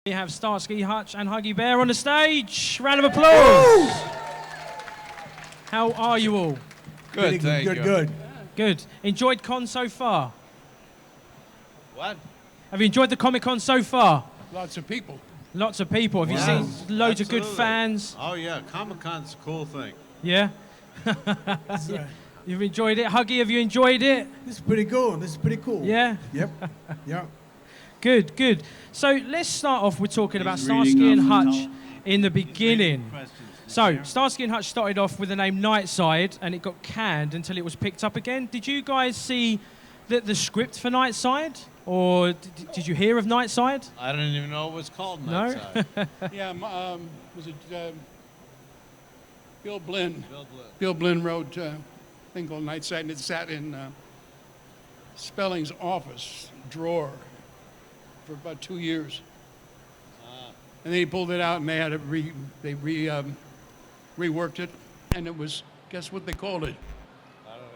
We have Starsky Hutch and Huggy Bear on the stage. Round of applause. How are you all? Good, thank you. Good. Good. Enjoyed con so far? What? Have you enjoyed the Comic Con so far? Lots of people. Lots of people. Have you Wow. seen loads of good Absolutely. fans? Oh yeah, Comic Con's a cool thing. Yeah? You've enjoyed it? Huggy, have you enjoyed it? This is pretty cool. This is pretty cool. Yeah? Yep. Yeah. Good, good. So let's start off with talking about Starsky and Hutch in the beginning. So Starsky and Hutch started off with the name Nightside, and it got canned until it was picked up again. Did you guys see the script for Nightside? Or did you hear of Nightside? I didn't even know it was called No? Nightside. Yeah, was it Bill Blinn? Bill Blinn. Bill Blinn wrote a thing called Nightside, and it sat in Spelling's office drawer for about 2 years. And then he pulled it out, and they had it reworked it, and it was, guess what they called it?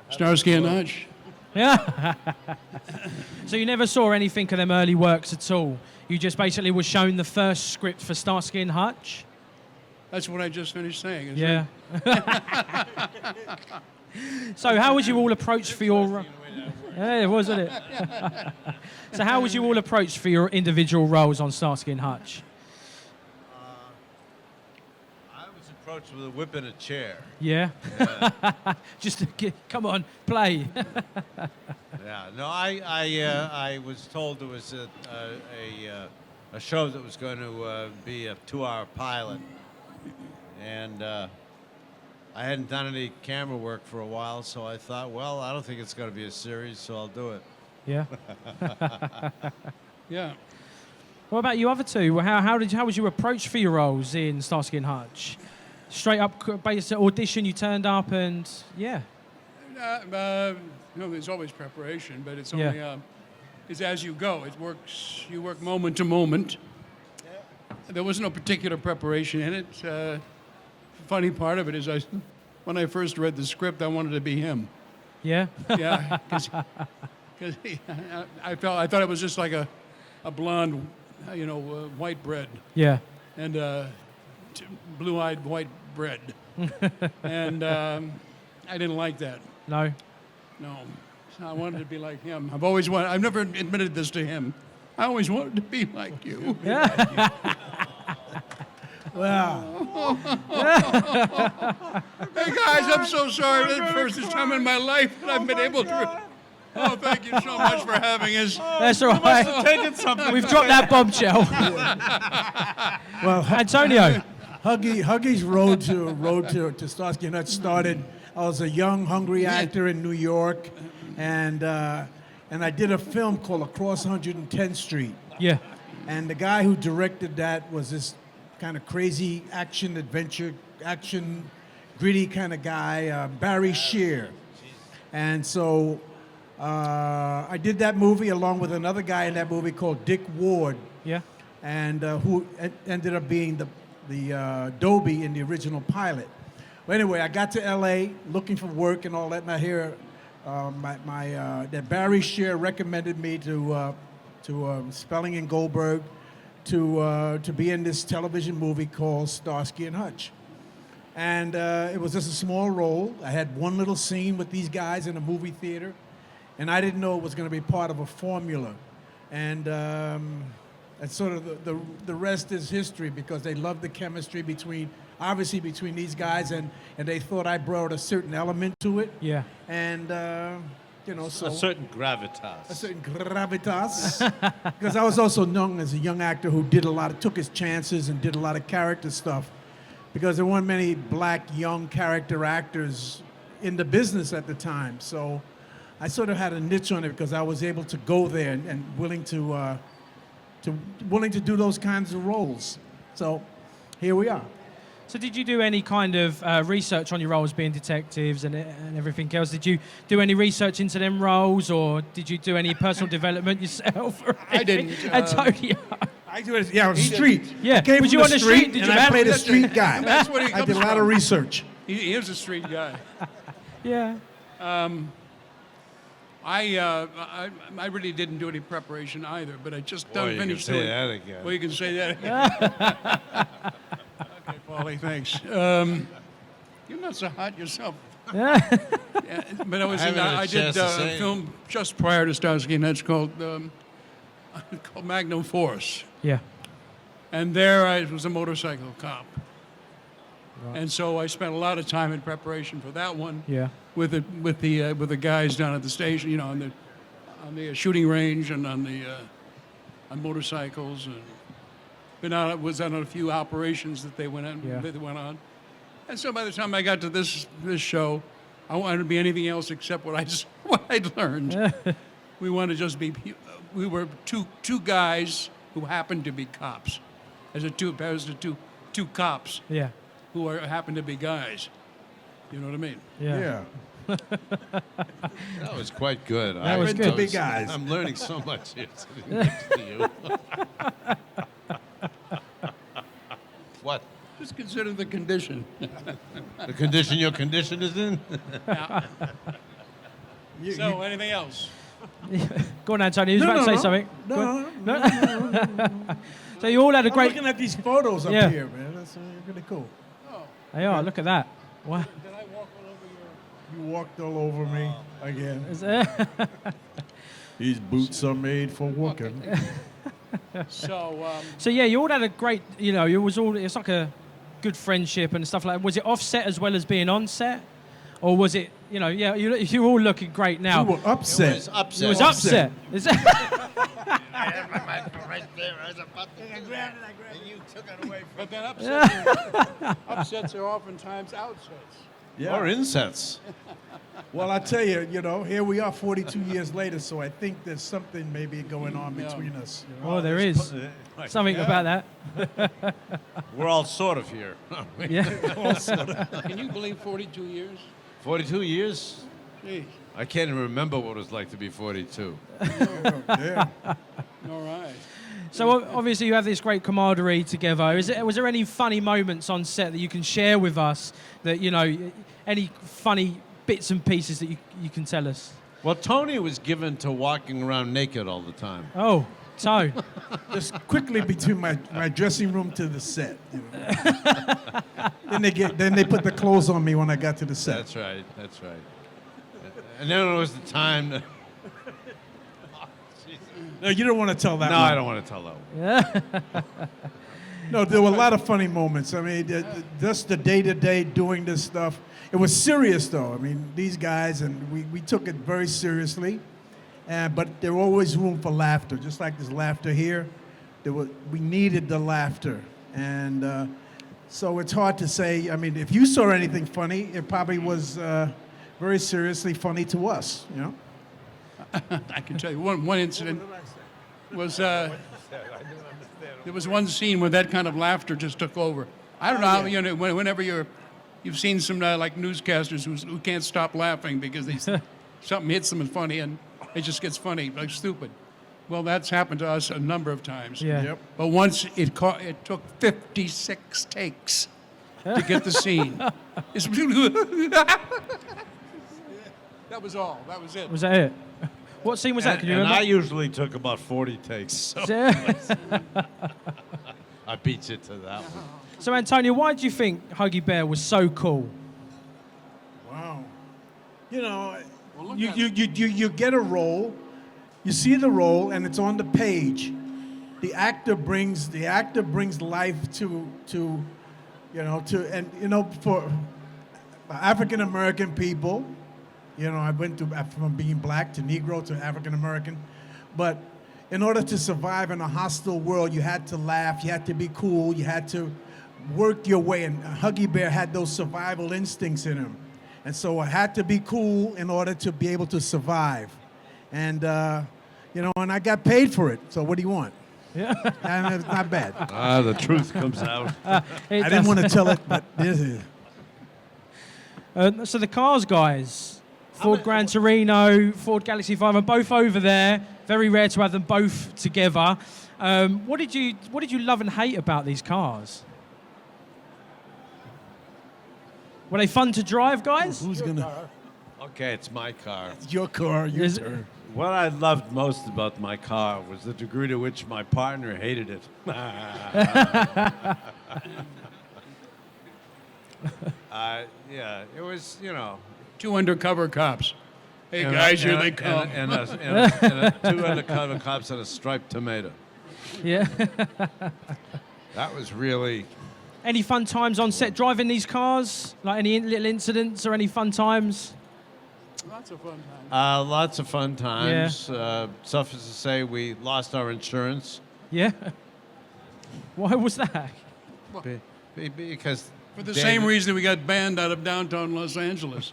Starsky and Hutch. Yeah. So you never saw anything of them early works at all? You just basically were shown the first script for Starsky and Hutch? That's what I just finished saying. Isn't Yeah. it? So how was you all approached for your... Yeah, wasn't it? So how was you all approached for your individual roles on Starsky and Hutch? I was approached with a whip and a chair. Yeah? Yeah. Just to come on, play. Yeah. No, I was told there was a show that was going to be a 2-hour pilot, and I hadn't done any camera work for a while, so I thought, well, I don't think it's going to be a series, so I'll do it. Yeah? Yeah. What about you other two? How was your approach for your roles in Starsky and Hutch? Straight up, based audition, you turned up and, yeah. There's always preparation, but it's Yeah. only it's as you go. It works. You work moment to moment. There was no particular preparation in it. The funny part of it is, when I first read the script, I wanted to be him. Yeah? Yeah, because I thought it was just like a blonde, white bread Yeah. and blue-eyed white bread, and I didn't like that. No? No, so I wanted to be like him. I've never admitted this to him. I always wanted to be like you. Wow. Hey guys, I'm so sorry. This is the first time in my life that I've been able to. Oh, thank you so much for having us. That's all right. Taking something. We've dropped that bombshell. Well, Antonio. Huggy's road to Starsky and Hutch started. I was a young, hungry actor in New York, and I did a film called Across 110th Street. Yeah. And the guy who directed that was this kind of crazy gritty kind of guy, Barry Shear. And so I did that movie along with another guy in that movie called Dick Ward, Yeah. and who ended up being the Dobie in the original pilot. Well, anyway, I got to L.A. looking for work and all that, and I hear that Barry Shear recommended me to Spelling and Goldberg to be in this television movie called Starsky and Hutch. And it was just a small role. I had one little scene with these guys in a movie theater, and I didn't know it was going to be part of a formula. And sort of the rest is history, because they loved the chemistry between these guys, and they thought I brought a certain element to it. Yeah. And so A certain gravitas. a certain gravitas, because I was also known as a young actor who took his chances and did a lot of character stuff, because there weren't many black young character actors in the business at the time. So I sort of had a niche on it, because I was able to go there and willing to do those kinds of roles. So here we are. So did you do any kind of research on your roles being detectives and everything else? Did you do any research into them roles, or did you do any personal development yourself? Or I didn't. Antonio. I do it. Yeah, street. Yeah. I came Was from you on the street? Did and you I have- played a street guy. That's what he I comes did a lot from. of research. He is a street guy. Yeah. I really didn't do any preparation either, but I just Boy, you can finished say doing. that again. Well, you can say that again. Okay, Paulie, thanks. You're not so hot yourself. Yeah, but I did a film just prior to Starsky and Hutch called Magnum Force, Yeah. and there I was a motorcycle cop, and so I spent a lot of time in preparation for that one. Yeah. With the guys down at the station, you know, on the shooting range and on on motorcycles, and was on a few operations that they went on. And so by the time I got to this show, I wanted to be anything else except what I'd learned. We wanted to just be. We were two guys who happened to be cops, as two cops Yeah. who happened to be guys. You know what I mean? Yeah. That was quite good. That was good. Big guys. I'm learning so much here sitting next to you. What? Just consider the condition. The condition your condition is in? Yeah. So, anything else? Go on, Antonio. You was about to say something. No. So you all had a I'm great. looking at these photos up Yeah. here, man. That's really cool. They are. Look at that. Wow. Did I walk all over your... You walked all over me again. Is it- These boots are made for walking. So, So yeah, you all had a great. You know, it's like a good friendship and stuff like that. Was it offset as well as being on set, or was it? You know, yeah, you're all looking great now. You were upset. It was upset. It was upset. Is it- I had my microphone right there. I was about to I grabbed it, and you took it away from but then upsets are oftentimes outsets. Yeah. Or insets. Well, I tell you, here we are 42 years later, so I think there's something maybe going on between us. Oh, there is something about that. We're all sort of here. Yeah. Can you believe 42 years? 42 years? Gee, I can't even remember what it was like to be 42. Yeah. all right. So obviously you have this great camaraderie together. Was there any funny moments on set that you can share with us? That any funny bits and pieces that you can tell us? Well, Tony was given to walking around naked all the time. Oh, Tone. Just quickly between my dressing room to the set. Then they put the clothes on me when I got to the set. That's right. And then it was the time that... No, you don't want to tell that. No, one. I don't want to tell that one. No, there were a lot of funny moments. I mean, just the day-to-day doing this stuff. It was serious, though. I mean, these guys, and we took it very seriously. But there was always room for laughter, just like there's laughter here. We needed the laughter. And so it's hard to say. I mean, if you saw anything funny, it probably was very seriously funny to us, I can tell you one incident was there was one scene where that kind of laughter just took over. I don't know how, whenever you've seen some like newscasters who can't stop laughing because something hits them and funny and it just gets funny, like stupid. Well, that's happened to us a number of times. Yeah. Yep. But once it took 56 takes to get the scene. That was all. That was it. Was that it? What scene was that? Can you and I remember? usually took about 40 takes, so I beat you to that one. So Antonio, why do you think Huggy Bear was so cool? Wow. You get a role, you see the role, and it's on the page. The actor brings life to for African American people. I went from being black to Negro to African American, but in order to survive in a hostile world, you had to laugh, you had to be cool, you had to work your way, and Huggy Bear had those survival instincts in him. And so I had to be cool in order to be able to survive. And, and I got paid for it. So what do you want? Yeah. And it's not bad. The truth comes out. I didn't want to tell it, but this is. So the cars guys, Ford Gran Torino, Ford Galaxy 5 are both over there. Very rare to have them both together. What did you love and hate about these cars? Were they fun to drive, guys? Who's gonna? Okay, it's my car. Your car, your Is- turn. What I loved most about my car was the degree to which my partner hated it. Yeah, it was, you know. 2 undercover cops. Hey, guys, here they come. And two undercover cops and a striped tomato. Yeah. That was really. Any fun times on set driving these cars? Like any little incidents or any fun times? Lots of fun times. Lots of fun times. Suffice to say, we lost our insurance. Yeah. Why was that? Because. For the same reason we got banned out of downtown Los Angeles.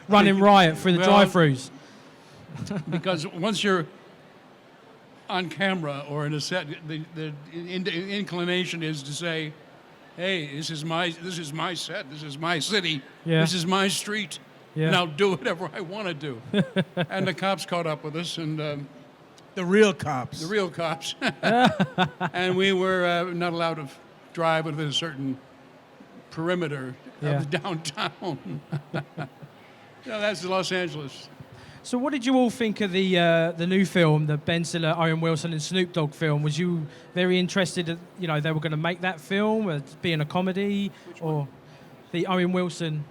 Running riot through the Well- drive-thrus. Because once you're on camera or in a set, the inclination is to say, "Hey, this is my set. This is my city. Yeah. This is my street. Yeah. And I'll do whatever I want to do." And the cops caught up with us, and The real cops. the real cops, and we were not allowed to drive within a certain perimeter Yeah. of downtown. That's Los Angeles. So what did you all think of the new film, the Ben Stiller, Owen Wilson and Snoop Dogg film? Was you very interested, they were going to make that film as being a comedy? Or the Owen Wilson,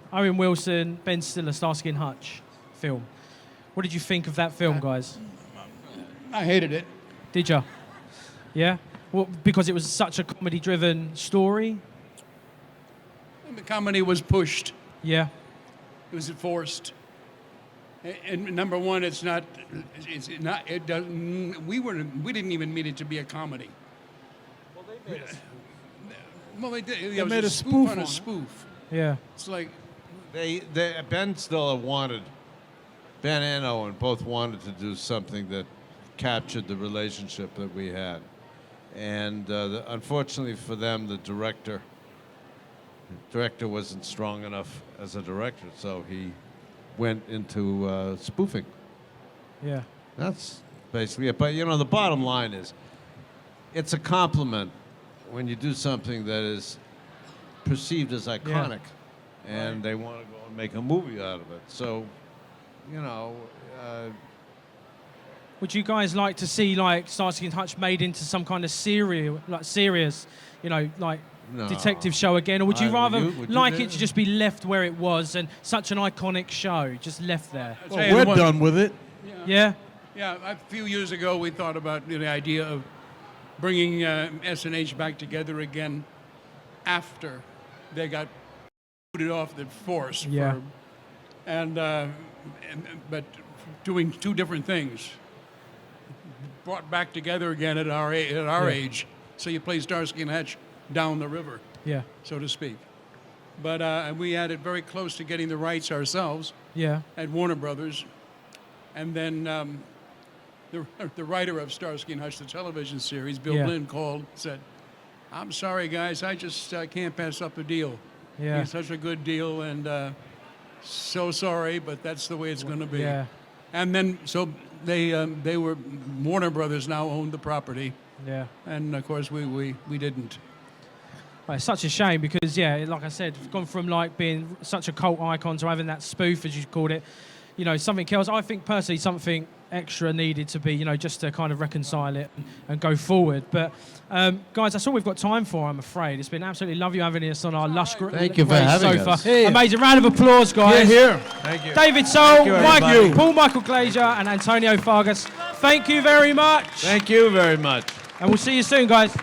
Ben Stiller, Starsky and Hutch film? What did you think of that film, guys? I hated it. Did you? Yeah? Well, because it was such a comedy-driven story? The comedy was pushed. Yeah. It was forced. And number one, it's not. It doesn't. We didn't even mean it to be a comedy. Well, they did. It was made a a spoof spoof on a on it. spoof. Yeah. It's like Ben Stiller wanted, Ben and Owen both wanted to do something that captured the relationship that we had. And unfortunately for them, the director wasn't strong enough as a director, so he went into spoofing. Yeah. That's basically it. But, the bottom line is, it's a compliment when you do something that is perceived as iconic, and they want to go and make a movie out of it. So, Would you guys like to see Starsky and Hutch made into some kind of serious, No. detective show again, or would you rather would you like do- it to just be left where it was and such an iconic show, just left there? I'll tell Well, you we're what- done with it. Yeah. Yeah, a few years ago, we thought about the idea of bringing S&H back together again after they got booted off the force. Yeah. But doing two different things. Brought back together again at our age. So you play Starsky and Hutch down the river, Yeah. so to speak. But we had it very close to getting the rights ourselves Yeah. at Warner Brothers. And then the writer of Starsky and Hutch, the television series, Bill Yeah. Lynn, called, said, "I'm sorry, guys, I just can't pass up the deal. Yeah. It's such a good deal, and so sorry, but that's the way it's going to be." Yeah. And then, so they were, Warner Brothers now owned the property, Yeah. and of course we didn't. Well, it's such a shame because, like I said, it's gone from being such a cult icon to having that spoof, as you called it, something else. I think personally something extra needed to be, just to kind of reconcile it and go forward. But guys, that's all we've got time for, I'm afraid. It's been absolutely lovely having us on our lush Thank you for great having sofa. us. Hey. Amazing. Round of applause, guys. Here. Thank you. David Soul, you, everybody. Paul Michael Glaser and Antonio Fargas. Thank you very much. Thank you very much. And we'll see you soon, guys.